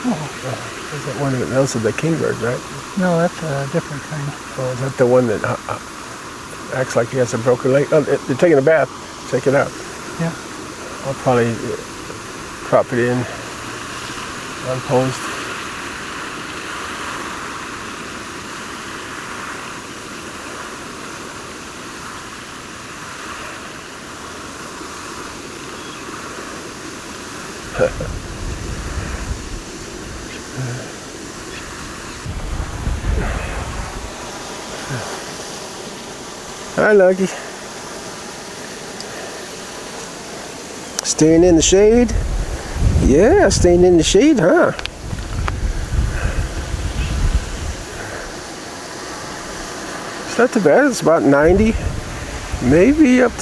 Oh. Is that one of those are the kingbird, right? No, that's a different kind. Oh, is that the one that acts like he has a broken leg? Oh, they're taking a bath. Check it out. Yeah. I'll probably crop it in unposed. Hi, Lucky. Staying in the shade? Yeah, staying in the shade, huh? It's not too bad. It's about 90, maybe up to